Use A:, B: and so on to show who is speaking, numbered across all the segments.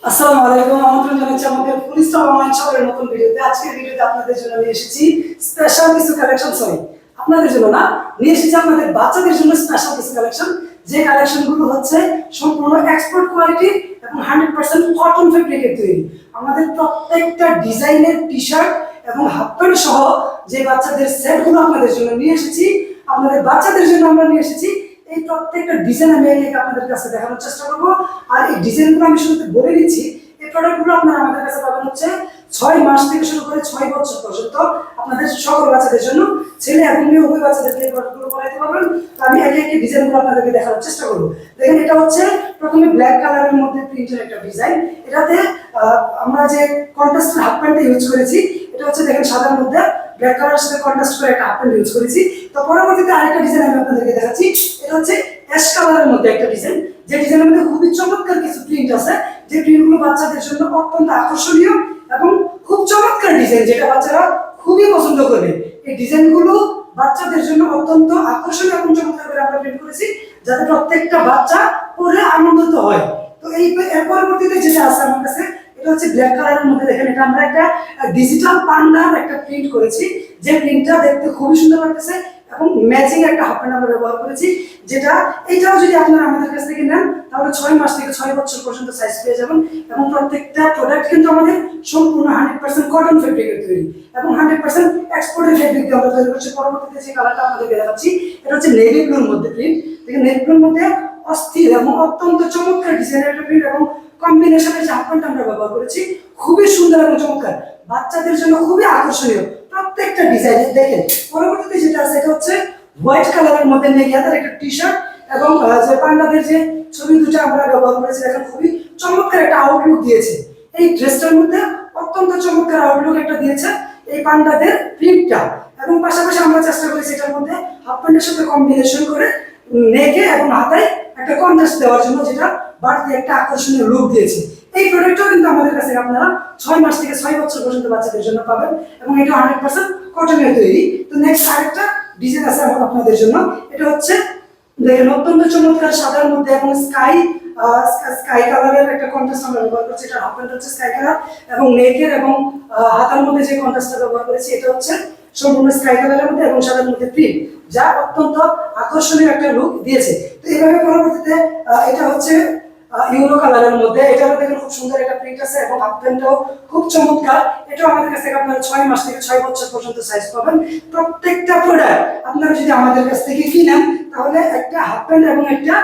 A: আসসালামু আলাইকুম, আমন্ত্রণ জানাচ্ছি আমাদের পুলিশ অনলাইন শপের নতুন ভিডিওতে। আজকের ভিডিওতে আপনাদের জন্য নিয়ে এসেছি স্পেশাল কিছু কালেকশন। আপনাদের জন্য না, নিয়ে এসেছি আপনাদের বাচ্চাদের জন্য স্পেশাল কিছু কালেকশন। যে কালেকশনগুলো হচ্ছে সম্পূর্ণ এক্সপোর্ট কোয়ালিটি এবং 100% কটন ফেব্রিকের তৈরি। আমাদের প্রত্যেকটা ডিজাইনের টি শার্ট এবং হাফ প্যান্ট সহ যে বাচ্চাদের সেটগুলো আপনাদের জন্য নিয়ে এসেছি, আপনাদের বাচ্চাদের জন্য আমরা নিয়ে এসেছি। এই প্রত্যেকটা ডিজাইন আমি একে আপনাদের কাছে দেখানোর চেষ্টা করব। আর এই ডিজাইনগুলো আমি শুরুতে বলে দিচ্ছি, এই প্রোডাক্টগুলো আপনারা আমাদের কাছে পাবেন হচ্ছে 6 মাস থেকে শুরু করে 6 বছর পর্যন্ত আপনাদের সকল বাচ্চাদের জন্য, ছেলে এবং মেয়ে উভয় বাচ্চাদেরকে এই প্রোডাক্টগুলো পরাইতে পারবেন। তো আমি একে একে ডিজাইনগুলো আপনাদেরকে দেখানোর চেষ্টা করব। দেখেন, এটা হচ্ছে প্রথমে ব্ল্যাক কালারের মধ্যে প্রিন্টের একটা ডিজাইন। এটাতে আমরা যে কন্ট্রাস্টের হাফ প্যান্টটা ইউজ করেছি, এটা হচ্ছে দেখেন সাদার মধ্যে ব্ল্যাক কালারের সাথে কন্ট্রাস্ট করে একটা হাফ প্যান্ট ইউজ করেছি। তো পরবর্তীতে আরেকটা ডিজাইন আমি আপনাদেরকে দেখাচ্ছি। এটা হচ্ছে অ্যাশ কালারের মধ্যে একটা ডিজাইন, যে ডিজাইনের মধ্যে খুবই চমৎকার কিছু প্রিন্ট আছে, যে প্রিন্টগুলো বাচ্চাদের জন্য অত্যন্ত আকর্ষণীয় এবং খুব চমৎকার ডিজাইন, যেটা বাচ্চারা খুবই পছন্দ করবে। এই ডিজাইনগুলো বাচ্চাদের জন্য অত্যন্ত আকর্ষণীয় এবং চমৎকার করে আমরা প্রিন্ট করেছি, যাতে প্রত্যেকটা বাচ্চা পরে আনন্দিত হয়। তো এই এর পরবর্তীতে যেটা আছে আমার কাছে, এটা হচ্ছে ব্ল্যাক কালারের মধ্যে। দেখেন, এটা আমরা একটা ডিজিটাল পান্ডার একটা প্রিন্ট করেছি, যে প্রিন্টটা দেখতে খুবই সুন্দর লাগতেছে এবং ম্যাচিং একটা হাফ প্যান্ট আমরা ব্যবহার করেছি। যেটা এইটাও যদি আপনারা আমাদের কাছ থেকে নেন, তাহলে 6 মাস থেকে 6 বছর পর্যন্ত সাইজ পেয়ে যাবেন। এবং প্রত্যেকটা প্রোডাক্ট কিন্তু আমাদের সম্পূর্ণ 100% কটন ফেব্রিকের তৈরি এবং 100% এক্সপোর্টেড ফেব্রিক দিয়ে আমরা তৈরি করছি। পরবর্তীতে যে কালারটা আপনাদেরকে দেখাচ্ছি, এটা হচ্ছে নেভি ব্লুর মধ্যে প্রিন্ট। দেখেন, নেভি ব্লুর মধ্যে অস্থির এবং অত্যন্ত চমৎকার ডিজাইনের একটা প্রিন্ট এবং কম্বিনেশনের যে হাফ প্যান্ট আমরা ব্যবহার করেছি, খুবই সুন্দর এবং চমৎকার, বাচ্চাদের জন্য খুবই আকর্ষণীয় প্রত্যেকটা ডিজাইন। দেখেন, পরবর্তীতে যেটা আছে, এটা হচ্ছে হোয়াইট কালারের মধ্যে নেগিয়াদের একটা টি শার্ট এবং যে পান্ডাদের যে ছবি দুটো আমরা ব্যবহার করেছি, দেখেন খুবই চমৎকার একটা আউটলুক দিয়েছে। এই ড্রেসটার মধ্যে অত্যন্ত চমৎকার আউটলুক একটা দিয়েছে এই পান্ডাদের প্রিন্টটা। এবং পাশাপাশি আমরা চেষ্টা করেছি এটার মধ্যে হাফ প্যান্টের সাথে কম্বিনেশন করে নেকে এবং হাতায় একটা কন্ট্রাস্ট দেওয়ার জন্য, যেটা বাড়তি একটা আকর্ষণীয় লুক দিয়েছে। এই প্রোডাক্টটাও কিন্তু আমাদের কাছে আপনারা 6 মাস থেকে 6 বছর পর্যন্ত বাচ্চাদের জন্য পাবেন এবং এটা 100% কটনের তৈরি। তো নেক্সট আরেকটা ডিজাইন আছে এখন আপনাদের জন্য। এটা হচ্ছে দেখেন অত্যন্ত চমৎকার সাদার মধ্যে এবং স্কাই কালারের একটা কন্ট্রাস্ট আমরা ব্যবহার করছি। এটা হাফ প্যান্ট হচ্ছে স্কাই কালার এবং নেকের এবং হাতার মধ্যে যে কন্ট্রাস্টটা ব্যবহার করেছি, এটা হচ্ছে সম্পূর্ণ স্কাই কালারের মধ্যে এবং সাদার মধ্যে প্রিন্ট, যা অত্যন্ত আকর্ষণীয় একটা লুক দিয়েছে। তো এইভাবে পরবর্তীতে এটা হচ্ছে ইউরো কালারের মধ্যে, এটারও দেখেন খুব সুন্দর একটা প্রিন্ট আছে এবং হাফ প্যান্টটাও খুব চমৎকার। এটাও আমাদের কাছ থেকে আপনারা 6 মাস থেকে 6 বছর পর্যন্ত সাইজ পাবেন। প্রত্যেকটা প্রোডাক্ট আপনারা যদি আমাদের কাছ থেকে কিনেন, তাহলে একটা হাফ প্যান্ট এবং একটা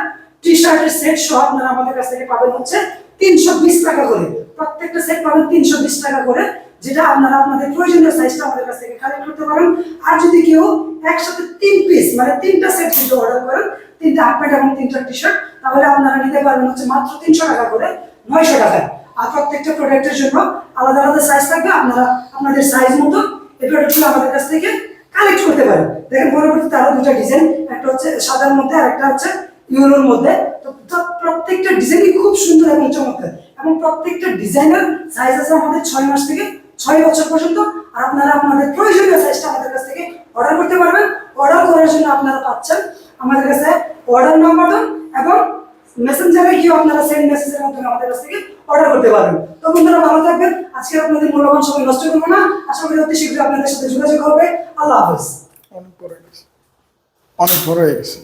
A: টি শার্টের সেট সহ আপনারা আমাদের কাছ থেকে পাবেন হচ্ছে 320 টাকা করে। প্রত্যেকটা সেট পাবেন 320 টাকা করে, যেটা আপনারা আপনাদের প্রয়োজনীয় সাইজটা আমাদের কাছ থেকে কালেক্ট করতে পারেন। আর যদি কেউ একসাথে 3 পিস মানে 3টা সেট যদি অর্ডার করেন, 3টা হাফ প্যান্ট এবং 3টা টি শার্ট, তাহলে আপনারা নিতে পারবেন হচ্ছে মাত্র 300 টাকা করে, 900 টাকায়। আর প্রত্যেকটা প্রোডাক্টের জন্য আলাদা আলাদা সাইজ থাকবে, আপনারা আপনাদের সাইজ মতো এই প্রোডাক্টগুলো আমাদের কাছ থেকে কালেক্ট করতে পারেন। দেখেন, পরবর্তীতে আরো দুটো ডিজাইন, একটা হচ্ছে সাদার মধ্যে আর একটা হচ্ছে ইউরোর মধ্যে। তো প্রত্যেকটা ডিজাইনই খুব সুন্দর এবং চমৎকার এবং প্রত্যেকটা ডিজাইনের সাইজ আছে আমাদের 6 মাস থেকে 6 বছর পর্যন্ত। আর আপনারা আপনাদের প্রয়োজনীয় সাইজটা আমাদের কাছ থেকে অর্ডার করতে পারবেন। অর্ডার করার জন্য আপনারা পাচ্ছেন আমাদের কাছে অর্ডার নাম্বার এবং মেসেঞ্জারে গিয়ে আপনারা সেন্ড মেসেজের মাধ্যমে আমাদের কাছ থেকে অর্ডার করতে পারবেন। তো বন্ধুরা, ভালো থাকবেন। আজকে আপনাদের মূল্যবান সময় নষ্ট করবো না। আশা করি অতি শীঘ্রই আপনাদের সাথে যোগাযোগ হবে। আল্লাহ হাফেজ।
B: অনেক বড় হয়ে গেছে।